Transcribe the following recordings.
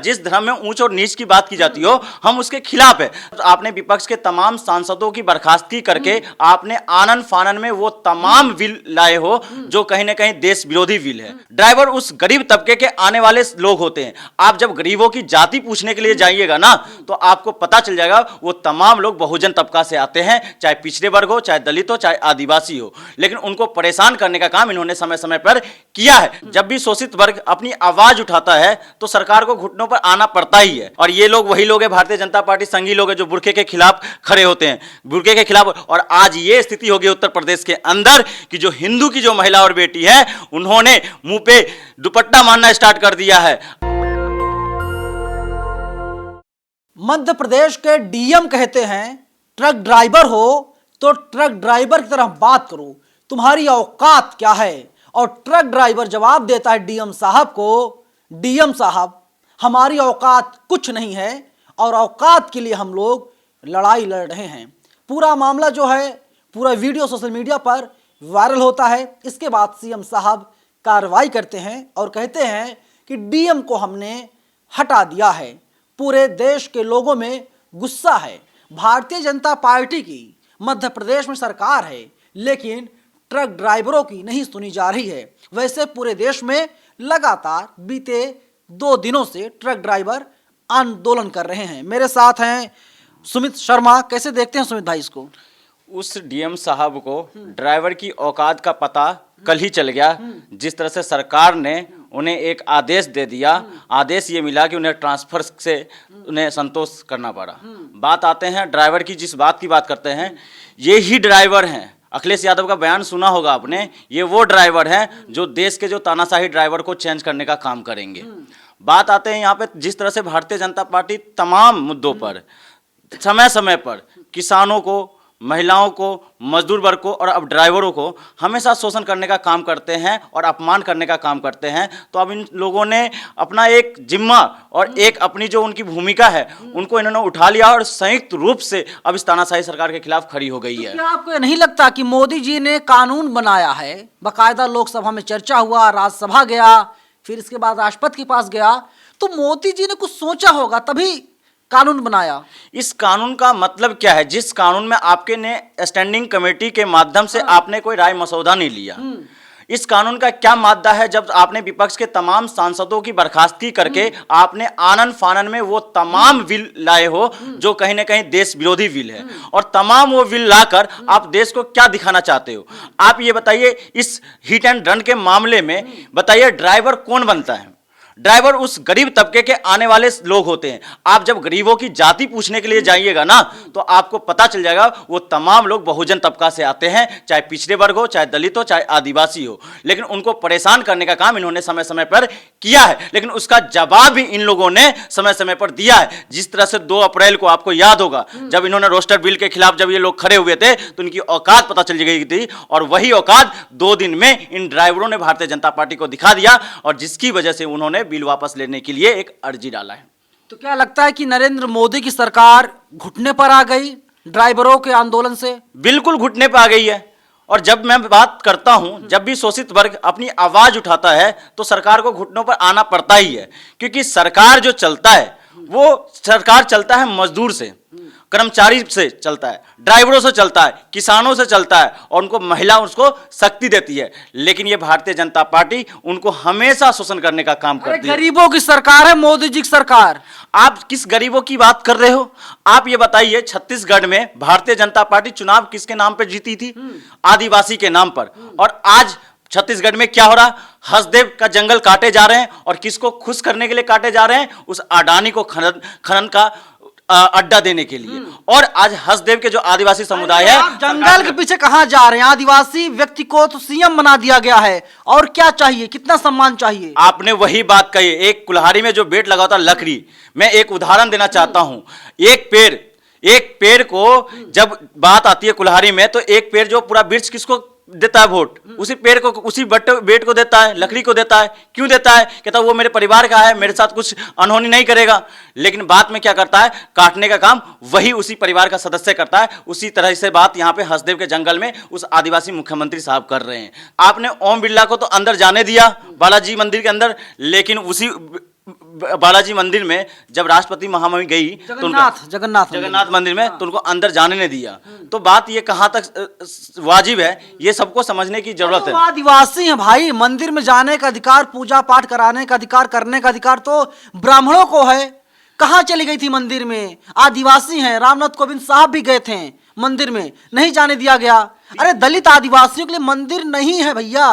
जिस धर्म में ऊंच और नीच की बात की जाती हो हम उसके खिलाफ है। आपने विपक्ष के तमाम सांसदों की बर्खास्तगी करके आपने आनन फानन में वो तमाम बिल लाए हो जो कहीं ना कहीं देश विरोधी बिल है। ड्राइवर उस गरीब तबके के आने वाले लोग होते हैं। आप जब गरीबों की जाति पूछने के लिए जाइएगा ना तो आपको पता चल जाएगा वो तमाम लोग बहुजन तबका से आते हैं, चाहे पिछड़े वर्ग हो, चाहे दलित हो, चाहे आदिवासी हो, लेकिन उनको परेशान करने का काम इन्होंने समय समय पर किया है। जब भी शोषित वर्ग अपनी आवाज उठाता है तो सरकार को घुटनों पर आना पड़ता ही है। और ये लोग वही लोग हैं, भारतीय जनता पार्टी संघी लोग हैं जो बुर्के के खिलाफ खड़े होते हैं, बुर्के के खिलाफ। और आज ये स्थिति होगी उत्तर प्रदेश के अंदर कि जो हिंदू की जो महिला और बेटी है उन्होंने मुंह पे दुपट्टा मारना स्टार्ट कर दिया है। मध्य प्रदेश के डीएम कहते हैं ट्रक ड्राइवर हो तो ट्रक ड्राइवर की तरह बात करो, तुम्हारी औकात क्या है। और ट्रक ड्राइवर जवाब देता है डीएम साहब को, डीएम साहब हमारी औकात कुछ नहीं है और औकात के लिए हम लोग लड़ाई लड़ रहे हैं। पूरा मामला जो है, पूरा वीडियो सोशल मीडिया पर वायरल होता है। इसके बाद सीएम साहब कार्रवाई करते हैं और कहते हैं कि डीएम को हमने हटा दिया है। पूरे देश के लोगों में गुस्सा है। भारतीय जनता पार्टी की मध्य प्रदेश में सरकार है लेकिन ट्रक ड्राइवरों की नहीं सुनी जा रही है। वैसे पूरे देश में लगातार बीते 2 दिनों से ट्रक ड्राइवर आंदोलन कर रहे हैं। मेरे साथ हैं सुमित शर्मा। कैसे देखते हैं सुमित भाई इसको? उस डीएम साहब को ड्राइवर की औकात का पता कल ही चल गया। जिस तरह से सरकार ने उन्हें एक आदेश दे दिया, आदेश ये मिला कि उन्हें ट्रांसफर से उन्हें संतोष करना पड़ा। बात आते हैं ड्राइवर की, जिस बात की बात करते हैं ये ही ड्राइवर हैं। अखिलेश यादव का बयान सुना होगा आपने, ये वो ड्राइवर हैं जो देश के जो तानाशाही ड्राइवर को चेंज करने का काम करेंगे। बात आते हैं यहाँ पे जिस तरह से भारतीय जनता पार्टी तमाम मुद्दों पर समय समय पर किसानों को, महिलाओं को, मजदूर वर्ग को और अब ड्राइवरों को हमेशा शोषण करने का काम करते हैं और अपमान करने का काम करते हैं। तो अब इन लोगों ने अपना एक जिम्मा और एक अपनी जो उनकी भूमिका है उनको इन्होंने उठा लिया और संयुक्त रूप से अब इस तानाशाही सरकार के खिलाफ खड़ी हो गई है। क्या आपको नहीं लगता कि मोदी जी ने कानून बनाया है, बाकायदा लोकसभा में चर्चा हुआ, राज्यसभा गया, फिर इसके बाद राष्ट्रपति के पास गया, तो मोदी जी ने कुछ सोचा होगा तभी कानून बनाया। इस कानून का मतलब क्या है? जिस कानून में आपके ने स्टैंडिंग कमेटी के माध्यम से आपने कोई राय मसौदा नहीं लिया, इस कानून का क्या मादा है? जब आपने विपक्ष के तमाम सांसदों की बर्खास्तगी करके आपने आनन फानन में वो तमाम बिल लाए हो जो कहीं ना कहीं देश विरोधी बिल है, और तमाम वो बिल लाकर आप देश को क्या दिखाना चाहते हो? आप ये बताइए, इस हिट एंड रन के मामले में बताइए ड्राइवर कौन बनता है? ड्राइवर उस गरीब तबके के आने वाले लोग होते हैं। आप जब गरीबों की जाति पूछने के लिए जाइएगा ना तो आपको पता चल जाएगा वो तमाम लोग बहुजन तबका से आते हैं, चाहे पिछड़े वर्ग हो, चाहे दलित हो, चाहे आदिवासी हो, लेकिन उनको परेशान करने का काम इन्होंने समय समय पर किया है। लेकिन उसका जवाब भी इन लोगों ने समय समय पर दिया है। जिस तरह से 2 अप्रैल को आपको याद होगा जब इन्होंने रोस्टर बिल के खिलाफ जब ये लोग खड़े हुए थे तो इनकी औकात पता चल गई थी, और वही औकात 2 दिन में इन ड्राइवरों ने भारतीय जनता पार्टी को दिखा दिया, और जिसकी वजह से उन्होंने बिल वापस लेने के लिए एक अर्जी डाला है। तो क्या लगता है कि नरेंद्र मोदी की सरकार घुटने पर आ गई ड्राइवरों के आंदोलन से? बिल्कुल घुटने पर आ गई है। और जब मैं बात करता हूं, जब भी शोषित वर्ग अपनी आवाज उठाता है तो सरकार को घुटनों पर आना पड़ता ही है, क्योंकि सरकार जो चलता है वो सरकार चलता है मजदूर से, कर्मचारी से चलता है, ड्राइवरों से चलता है, किसानों से चलता है, और उनको महिला उसको शक्ति देती है। लेकिन ये भारतीय जनता पार्टी उनको हमेशा शोषण करने का काम करती है। गरीबों की सरकार है मोदी जी की सरकार। आप किस गरीबों की बात कर रहे हो? आप ये बताइए, छत्तीसगढ़ में भारतीय जनता पार्टी चुनाव किसके नाम पर जीती थी? आदिवासी के नाम पर। और आज छत्तीसगढ़ में क्या हो रहा? हसदेव का जंगल काटे जा रहे हैं, और किसको खुश करने के लिए काटे जा रहे हैं? उस अडानी को खनन का अड्डा देने के लिए। और आज हसदेव के जो आदिवासी समुदाय है, जंगल के पीछे कहां जा रहे हैं? आदिवासी व्यक्ति को तो सीएम बना दिया गया है, और क्या चाहिए? कितना सम्मान चाहिए? आपने वही बात कही। एक कुल्हाड़ी में जो बेट लगा होता लकड़ी, मैं एक उदाहरण देना चाहता हूं। एक पेड़ को जब बात आती है कुल्हाड़ी में, तो एक पेड़ जो पूरा वृक्ष किसको देता है? वोट उसी पेड़ को, उसी बेट को देता है, लकड़ी को देता है। क्यों देता है? कहता है वो मेरे परिवार का है, मेरे साथ कुछ अनहोनी नहीं करेगा। लेकिन बात में क्या करता है? काटने का काम वही उसी परिवार का सदस्य करता है। उसी तरह से बात यहाँ पे हसदेव के जंगल में उस आदिवासी मुख्यमंत्री साहब कर रहे हैं। आपने ओम बिरला को तो अंदर जाने दिया बालाजी मंदिर के अंदर, लेकिन उसी बालाजी मंदिर में जब राष्ट्रपति महामहिम गई तो जगन्नाथ मंदिर में तो उनको अंदर जाने नहीं दिया। तो बात ये कहाँ तक वाजिब है, ये सबको समझने की जरूरत है। आदिवासी हैं भाई, मंदिर में जाने का अधिकार, पूजा पाठ कराने का अधिकार, करने का अधिकार तो ब्राह्मणों को है। कहाँ चली गई थी मंदिर में? आदिवासी हैं, रामनाथ कोविंद साहब भी गए थे मंदिर में, नहीं जाने दिया गया। अरे दलित आदिवासियों के लिए मंदिर नहीं है भैया।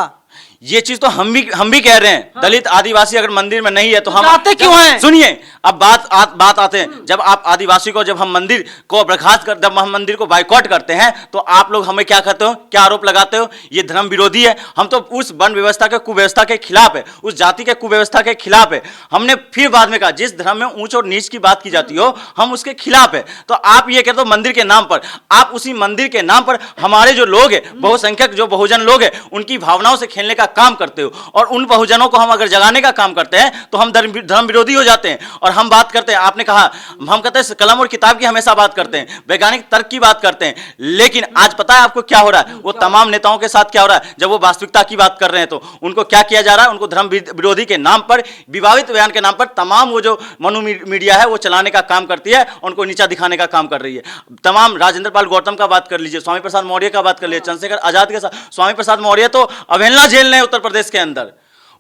ये चीज तो हम भी कह रहे हैं। हाँ। दलित आदिवासी अगर मंदिर में नहीं है तो हम जाते क्यों हैं? सुनिए, अब बात आते हैं। जब आप आदिवासी को, जब हम मंदिर को बर्खास्त कर, जब हम मंदिर को बाइकॉट करते हैं तो आप लोग हमें क्या कहते हो, क्या आरोप लगाते हो? ये धर्म विरोधी है। हम तो उस वन व्यवस्था के कुव्यवस्था के खिलाफ है, उस जाति के कुव्यवस्था के खिलाफ है। हमने फिर बाद में कहा जिस धर्म में ऊंच और नीच की बात की जाती हो हम उसके खिलाफ है। तो आप ये कहते हो मंदिर के नाम पर, आप उसी मंदिर के नाम पर हमारे जो लोग हैं, बहुसंख्यक जो बहुजन लोग हैं, उनकी भावनाओं से खेलने का काम करते हो। और उन बहुजनों को हम अगर जगाने का काम करते हैं तो हम धर्म विरोधी हो जाते हैं। और हम बात करते हैं, आपने कहा, हम कहते हैं कलम और किताब की हमेशा बात करते हैं, वैज्ञानिक तर्क की बात करते हैं। लेकिन आज पता है आपको क्या हो रहा है? वो तमाम नेताओं के साथ क्या हो रहा है? जब वो वास्तविकता की बात कर रहे हैं तो उनको क्या किया जा रहा है? उनको धर्म विरोधी के नाम पर, विवादित बयान के नाम पर तमाम वो जो मनु मीडिया है वो चलाने का काम करती है, उनको नीचा दिखाने का काम कर रही है। तमाम राजेंद्र पाल गौतम का बात कर लीजिए, स्वामी प्रसाद मौर्य का बात कर लीजिए, चंद्रशेखर आजाद के साथ। स्वामी प्रसाद मौर्य तो अवहेलना झेल रहे हैं उत्तर प्रदेश के अंदर,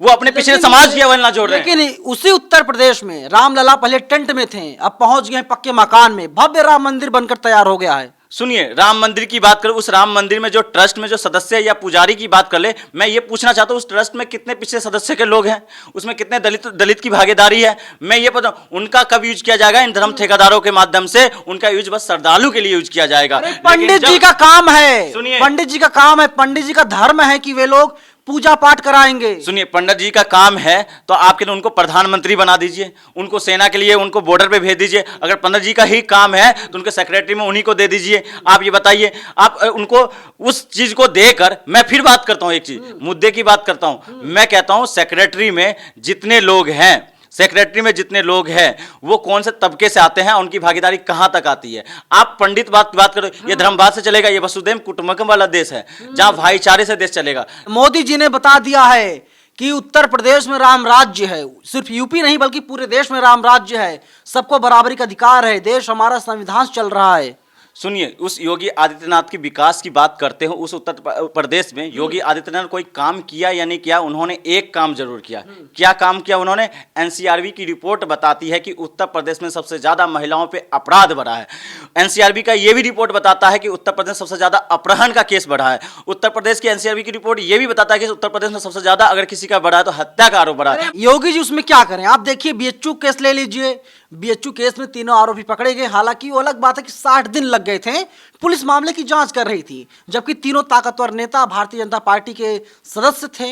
वो अपने पिछले समाज की अवहेलना जोड़ रहे हैं। लेकिन उसी उत्तर प्रदेश में रामलला पहले टेंट में थे, अब पहुंच गए पक्के मकान में, भव्य राम मंदिर बनकर तैयार हो गया है। सुनिए, राम मंदिर की बात करो, उस राम मंदिर में जो ट्रस्ट में जो सदस्य या पुजारी की बात कर ले, मैं ये पूछना चाहता हूँ उस ट्रस्ट में कितने पिछले सदस्य के लोग हैं, उसमें कितने दलित की भागीदारी है, मैं ये पता उनका कब यूज किया जाएगा? इन धर्म ठेकेदारों के माध्यम से उनका यूज बस श्रद्धालु के लिए यूज किया जाएगा। पंडित जी का काम है, पंडित जी का काम है, पंडित जी का धर्म है कि वे लोग पूजा पाठ कराएंगे। सुनिए, पंडित जी का काम है तो आपके लिए उनको प्रधानमंत्री बना दीजिए, उनको सेना के लिए उनको बॉर्डर पे भेज दीजिए। अगर पंडित जी का ही काम है तो उनके सेक्रेटरी में उन्हीं को दे दीजिए। आप ये बताइए, आप उनको उस चीज को देकर, मैं फिर बात करता हूं, एक चीज मुद्दे की बात करता हूं। मैं कहता हूं सेक्रेटरी में जितने लोग हैं, सेक्रेटरी में जितने लोग हैं वो कौन से तबके से आते हैं, उनकी भागीदारी कहां तक आती है? आप पंडित बात करो, ये धर्मवाद से चलेगा? ये वसुधैव कुटुंबकम वाला देश है जहां भाईचारे से देश चलेगा। मोदी जी ने बता दिया है कि उत्तर प्रदेश में राम राज्य है, सिर्फ यूपी नहीं बल्कि पूरे देश में राम राज्य है, सबको बराबरी का अधिकार है, देश हमारा संविधान चल रहा है। सुनिए, उस योगी आदित्यनाथ की विकास की बात करते हो, उस उत्तर प्रदेश में योगी आदित्यनाथ कोई काम किया या नहीं किया? उन्होंने एक काम जरूर किया। क्या काम किया उन्होंने? एनसीआरबी की रिपोर्ट बताती है कि उत्तर प्रदेश में सबसे ज्यादा महिलाओं पे अपराध बढ़ा है। एनसीआरबी का यह भी रिपोर्ट बताता है कि उत्तर प्रदेश में सबसे ज्यादा अपहरण का केस बढ़ा है। उत्तर प्रदेश की एनसीआरबी की रिपोर्ट यह भी बताता है कि उत्तर प्रदेश में सबसे ज्यादा अगर किसी का बढ़ा है तो हत्या का आरोप बढ़ा है। योगी जी उसमें क्या करें? आप देखिए, बीएचयू केस ले लीजिए, बीएचयू केस में तीनों आरोपी पकड़े गए। हालांकि वो अलग बात है कि 60 दिन लग गए थे, पुलिस मामले की जांच कर रही थी, जबकि तीनों ताकतवर नेता भारतीय जनता पार्टी के सदस्य थे।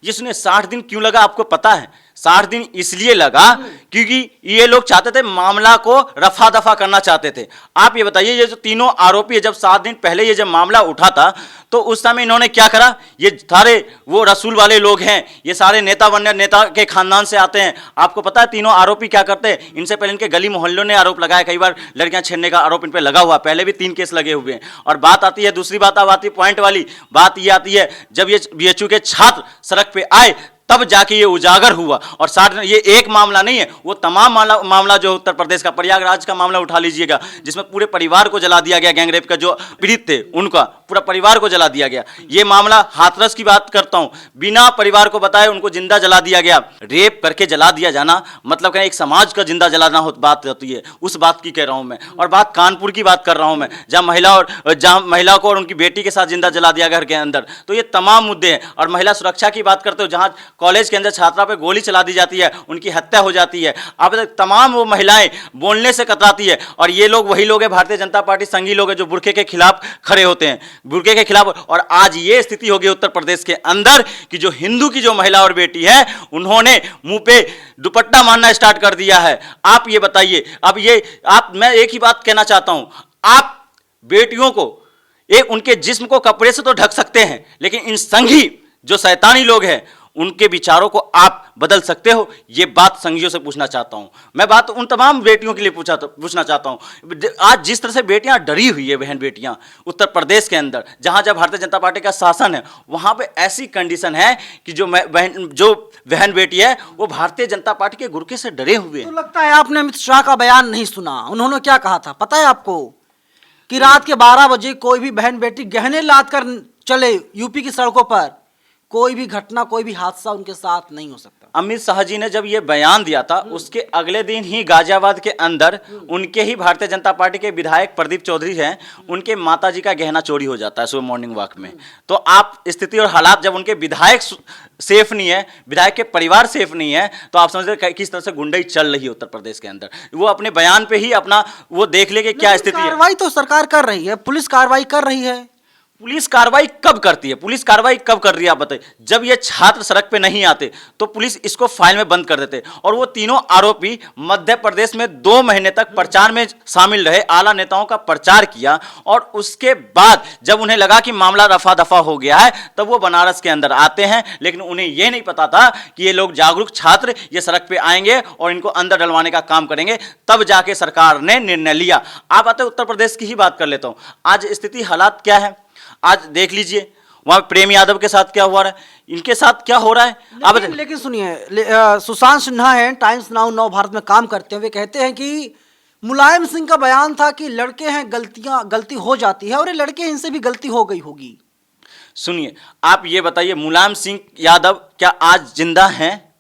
ये सुनिए, 60 दिन क्यों लगा आपको पता है? 60 दिन इसलिए लगा क्योंकि ये लोग चाहते थे मामला को रफा दफा करना चाहते थे। आप ये बताइए, ये जो तीनों आरोपी है, जब 7 दिन पहले ये जब मामला उठा था तो उस समय इन्होंने क्या करा? ये सारे वो रसूल वाले लोग हैं, ये सारे नेता के खानदान से आते हैं। आपको पता है तीनों आरोपी क्या करते हैं? इनसे पहले इनके गली मोहल्लों ने आरोप लगाया, कई बार लड़कियां छेड़ने का आरोप इन पर लगा हुआ, पहले भी 3 केस लगे हुए हैं। और बात आती है, दूसरी बात अब आती है, पॉइंट वाली बात ये आती है, जब ये बीएचयू के छात्र सड़क पे आए तब जाके ये उजागर हुआ। और 60 ये एक मामला नहीं है, वो तमाम मामला जो उत्तर प्रदेश का, प्रयागराज का मामला उठा लीजिएगा जिसमें पूरे परिवार को जला दिया गया, गैंगरेप का जो पीड़ित थे उनका पूरा परिवार को जला दिया गया। ये मामला हाथरस की बात करता हूं, बिना परिवार को बताए उनको जिंदा जला दिया गया। रेप करके जला दिया जाना मतलब क्या? एक समाज का जिंदा जलाना बात होती है, उस बात की कह रहा हूं मैं। और बात कानपुर की बात कर रहा हूं मैं, जहां महिला को और उनकी बेटी के साथ जिंदा जला दिया घर के अंदर। तो ये तमाम मुद्दे हैं। और महिला सुरक्षा की बात करते हो, जहां कॉलेज के अंदर छात्रा पे गोली चला दी जाती है, उनकी हत्या हो जाती है। अब तक तमाम वो महिलाएं बोलने से कतराती है। और ये लोग वही लोग हैं, भारतीय जनता पार्टी संघी लोग हैं, जो बुर्के के खिलाफ खड़े होते हैं, बुर्के के खिलाफ। और आज ये स्थिति हो गई उत्तर प्रदेश के अंदर कि जो हिंदू की जो महिला और बेटी है, उन्होंने मुंह पे दुपट्टा मारना स्टार्ट कर दिया है। आप ये बताइए, अब ये मैं एक ही बात कहना चाहता हूं, आप बेटियों को उनके जिस्म को कपड़े से तो ढक सकते हैं, लेकिन इन संघी जो शैतानी लोग हैं उनके विचारों को आप बदल सकते हो? ये बात संघियों से पूछना चाहता हूं। मैं बात उन तमाम बेटियों के लिए पूछना चाहता हूं। आज जिस तरह से बेटियां डरी हुई है, बहन बेटियां उत्तर प्रदेश के अंदर, जहां जब भारतीय जनता पार्टी का शासन है, वहां पे ऐसी कंडीशन है कि जो बहन बेटी है वो भारतीय जनता पार्टी के गुरके से डरे हुए तो लगता है आपने अमित शाह का बयान नहीं सुना। उन्होंने क्या कहा था पता है आपको? कि रात के 12 बजे कोई भी बहन बेटी गहने लाद कर चले यूपी की सड़कों पर, कोई भी घटना, कोई भी हादसा उनके साथ नहीं हो सकता। अमित शाह जी ने जब ये बयान दिया था, उसके अगले दिन ही गाजियाबाद के अंदर उनके ही भारतीय जनता पार्टी के विधायक प्रदीप चौधरी हैं, उनके माताजी का गहना चोरी हो जाता है सुबह मॉर्निंग वॉक में। तो आप स्थिति और हालात, जब उनके विधायक सेफ नहीं है, विधायक के परिवार सेफ नहीं है, तो आप समझ रहे किस तरह से गुंडाई चल रही है उत्तर प्रदेश के अंदर। वो अपने बयान पे ही अपना वो देख ले कि क्या स्थिति है। कार्रवाई तो सरकार कर रही है, पुलिस कार्रवाई कर रही है। पुलिस कार्रवाई कब करती है? पुलिस कार्रवाई कब कर रही है आप बताइए? जब ये छात्र सड़क पे नहीं आते तो पुलिस इसको फाइल में बंद कर देते। और वो तीनों आरोपी मध्य प्रदेश में 2 महीने तक प्रचार में शामिल रहे, आला नेताओं का प्रचार किया, और उसके बाद जब उन्हें लगा कि मामला रफा दफा हो गया है, तब वो बनारस के अंदर आते हैं। लेकिन उन्हें यह नहीं पता था कि ये लोग जागरूक छात्र ये सड़क पे आएंगे और इनको अंदर डलवाने का काम करेंगे। तब जाके सरकार ने निर्णय लिया। आप आते उत्तर प्रदेश की ही बात कर लेता हूं। आज स्थिति हालात क्या है आज देख लीजिए। वहां प्रेम यादव के साथ क्या हुआ है, इनके साथ क्या हो रहा है। लेकिन सुनिए, सुशांत सिन्हा है, टाइम्स नाउ नव भारत में काम करते हैं। वे कहते हैं कि मुलायम सिंह का बयान था कि लड़के हैं, गलती हो जाती है, और ये लड़के हैं, इनसे भी गलती हो गई होगी। सुनिए, आप ये बताइए, मुलायम सिंह यादव क्या आज जिंदा हैं?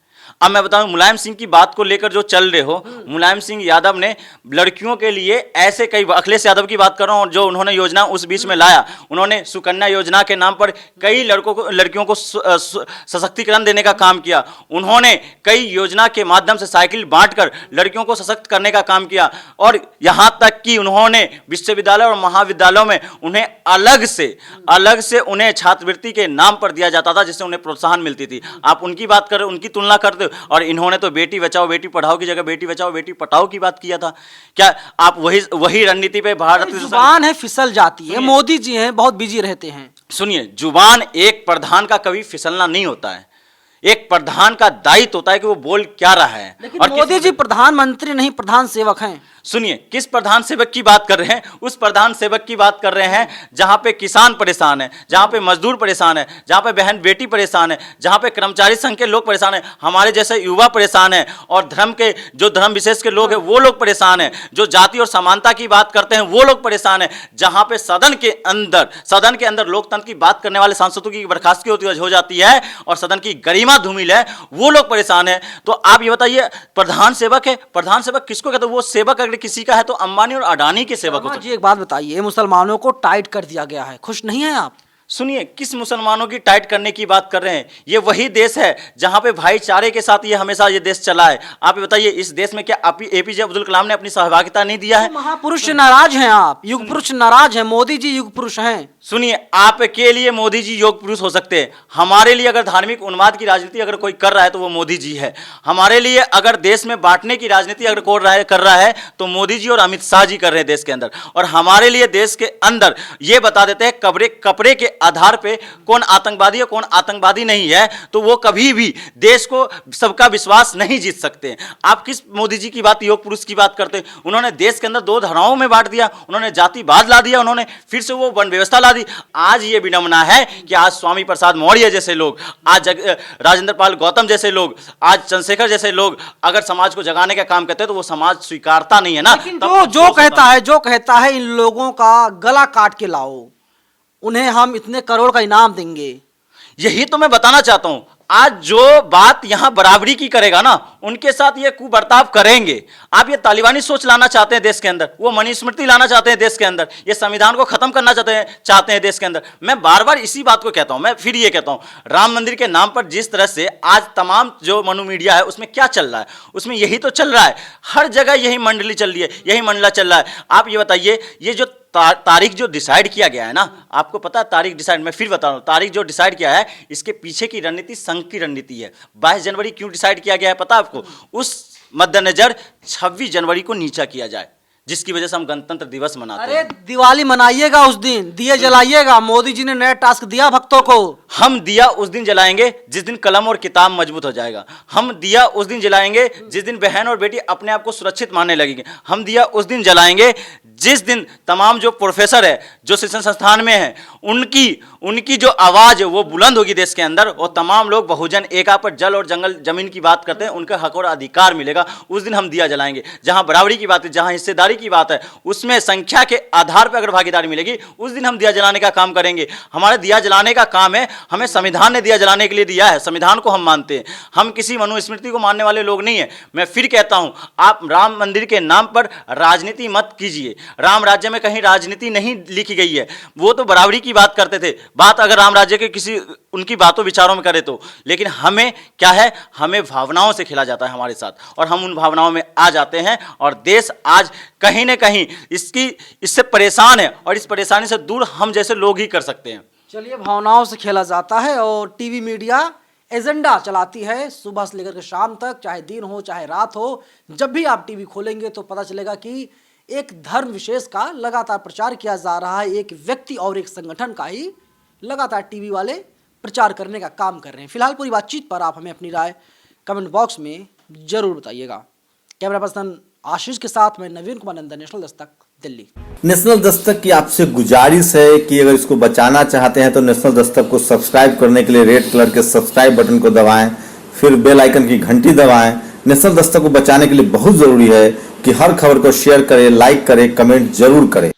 अब मैं बताऊं, मुलायम सिंह की बात को लेकर जो चल रहे हो, मुलायम सिंह यादव ने लड़कियों के लिए ऐसे कई, अखिलेश यादव की बात कर रहा हूं, जो उन्होंने योजना उस बीच में लाया, उन्होंने सुकन्या योजना के नाम पर कई लड़कियों को सशक्तिकरण देने का काम किया। उन्होंने कई योजना के माध्यम से साइकिल बांटकर लड़कियों को सशक्त करने का काम किया। और यहां तक कि उन्होंने विश्वविद्यालय और महाविद्यालयों में उन्हें अलग से उन्हें छात्रवृत्ति के नाम पर दिया जाता था, जिससे उन्हें प्रोत्साहन मिलती थी। आप उनकी बात कर, उनकी तुलना करते, और इन्होंने तो बेटी बचाओ बेटी पढ़ाओ की जगह बेटी बचाओ बेटी पढ़ाओ की बात किया था। क्या आप वही रणनीति पे भारत जुबान है फिसल जाती है। मोदी जी हैं, बहुत बिजी रहते हैं। सुनिए, जुबान एक प्रधान का कभी फिसलना नहीं होता है। एक प्रधान का दायित्व होता है कि वो बोल क्या रहा है। लेकिन और मोदी जी प्रधानमंत्री नहीं, प्रधान सेवक हैं। सुनिए, किस प्रधान सेवक की बात कर रहे हैं? उस प्रधान सेवक की बात कर रहे हैं जहां पे किसान परेशान है, जहां पे मजदूर परेशान है, जहां पे बहन बेटी परेशान है, जहां पे कर्मचारी संघ के लोग परेशान है, हमारे जैसे युवा परेशान है, और धर्म विशेष के लोग हैं वो लोग परेशान है, जो जाति और समानता की बात करते हैं वो लोग परेशान है, जहां पे सदन के अंदर लोकतंत्र की बात करने वाले सांसदों की बर्खास्तगी हो जाती है और सदन की गरिमा धूमिल है, वो लोग परेशान है। तो आप ये बताइए, प्रधान सेवक है, प्रधान सेवक किसको कहते हैं? वो सेवक किसी का है तो अंबानी और अडानी के सेवक होते हैं। जी एक बात बताइए, मुसलमानों को टाइट कर दिया गया है, खुश नहीं है आप? सुनिए, किस मुसलमानों की टाइट करने की बात कर रहे हैं? ये वही देश है जहां पे भाईचारे के साथ ये हमेशा ये देश चला है। आप ये बताइए, इस देश में क्या एपीजे अब्दुल कलाम ने अपनी सहभागिता नहीं दिया है? तो महापुरुष नाराज हैं आप, युग पुरुष नाराज हैं, मोदी जी युग पुरुष हैं। सुनिए, आपके लिए मोदी जी योग पुरुष हो सकते हैं, हमारे लिए अगर धार्मिक उन्माद की राजनीति अगर कोई कर रहा है तो वो मोदी जी है। हमारे लिए अगर देश में बांटने की राजनीति अगर कोई कर रहा है तो मोदी जी और अमित शाह जी कर रहे हैं देश के अंदर। और हमारे लिए देश के अंदर ये बता देते हैं कपड़े के आधार पे कौन आतंकवादी है कौन आतंकवादी नहीं है, तो वो कभी भी देश को सबका विश्वास नहीं जीत सकते। आप किस मोदी जी की बात, योग पुरुष की बात करते हैं? उन्होंने देश के अंदर 2 धाराओं में बांट दिया, उन्होंने जातिवाद ला दिया, उन्होंने फिर से वो वन व्यवस्था ला दी। आज ये विडंबना है कि आज स्वामी प्रसाद मौर्य जैसे लोग, आज राजेंद्र पाल गौतम जैसे लोग, आज चंद्रशेखर जैसे लोग अगर समाज को जगाने का काम करते हैं तो वो समाज स्वीकारता नहीं है ना। जो कहता है इन लोगों का गला काट के लाओ, उन्हें हम इतने करोड़ का इनाम देंगे। यही तो मैं बताना चाहता हूं। आज जो बात यहां बराबरी की करेगा ना, उनके साथ ये कुबर्ताव करेंगे। आप ये तालिबानी सोच लाना चाहते हैं देश के अंदर, वो मनुस्मृति लाना चाहते हैं देश के अंदर, ये संविधान को खत्म करना चाहते हैं देश के अंदर। मैं बार बार इसी बात को कहता हूं, मैं फिर ये कहता हूं, राम मंदिर के नाम पर जिस तरह से आज तमाम जो मनु मीडिया है उसमें क्या चल रहा है, उसमें यही तो चल रहा है। हर जगह यही मंडली चल रही है, यही मंडला चल रहा है। आप ये बताइए, ये जो तारीख जो डिसाइड किया गया है ना, आपको पता है तारीख डिसाइड, मैं फिर बता रहा हूं, तारीख जो डिसाइड किया है इसके पीछे की रणनीति संघ की रणनीति है। 22 जनवरी क्यों डिसाइड किया गया है पता है आपको? उस मद्देनजर 26 जनवरी को नीचा किया जाए, जिसकी वजह से हम गणतंत्र दिवस मनाते अरे हैं। दिवाली मनाइएगा, उस दिन दिए जलाइएगा। मोदी जी ने नया टास्क दिया भक्तों को। हम दिया उस दिन जलाएंगे जिस दिन कलम और किताब मजबूत हो जाएगा। हम दिया उस दिन जलाएंगे जिस दिन बहन और बेटी अपने आप को सुरक्षित मानने लगेंगे। हम दिया उस दिन जलाएंगे जिस दिन तमाम जो प्रोफेसर है, जो शिक्षण संस्थान में है, उनकी जो आवाज़ है वो बुलंद होगी देश के अंदर, और तमाम लोग बहुजन एका पर जल और जंगल जमीन की बात करते हैं, उनका हक और अधिकार मिलेगा। उस दिन हम दिया जलाएंगे। जहां बराबरी की बात है, जहां हिस्सेदारी की बात है, उसमें संख्या के आधार पर अगर भागीदारी मिलेगी, उस दिन हम दिया जलाने का काम करेंगे। हमारे दिया जलाने का काम है, हमें संविधान ने दिया जलाने के लिए दिया है, संविधान को हम मानते हैं। हम किसी मनुस्मृति को मानने वाले लोग नहीं है। मैं फिर कहता हूं, आप राम मंदिर के नाम पर राजनीति मत कीजिए। राम राज्य में कहीं राजनीति नहीं लिखी गई है। वो तो बराबरी की बात करते थे, बात अगर राम राज्य के किसी उनकी बातों विचारों में करे तो। लेकिन हमें क्या है, हमें भावनाओं से खेला जाता है हमारे साथ, और हम उन भावनाओं में आ जाते हैं, और देश आज कहीं न कहीं इससे परेशान है, और इस परेशानी से दूर हम जैसे लोग ही कर सकते हैं। चलिए, भावनाओं से खेला जाता है और टीवी मीडिया एजेंडा चलाती है सुबह से लेकर के शाम तक, चाहे दिन हो चाहे रात हो। जब भी आप टीवी खोलेंगे तो पता चलेगा कि एक धर्म विशेष का लगातार प्रचार किया जा रहा है। एक व्यक्ति और एक संगठन का ही लगातार टीवी वाले प्रचार करने का काम कर रहे हैं। फिलहाल पूरी बातचीत पर आप हमें अपनी राय कमेंट बॉक्स में जरूर बताइएगा। कैमरा पर्सन आशीष के साथ मैं नवीन कुमार नंदन, नेशनल दस्तक, दिल्ली। नेशनल दस्तक की आपसे गुजारिश है कि अगर इसको बचाना चाहते हैं तो नेशनल दस्तक को सब्सक्राइब करने के लिए रेड कलर के सब्सक्राइब बटन को दबाएं, फिर बेल आइकन की घंटी दबाएं। नेशनल दस्तक को बचाने के लिए बहुत जरूरी है कि हर खबर को शेयर करें, लाइक करें, कमेंट जरूर करें।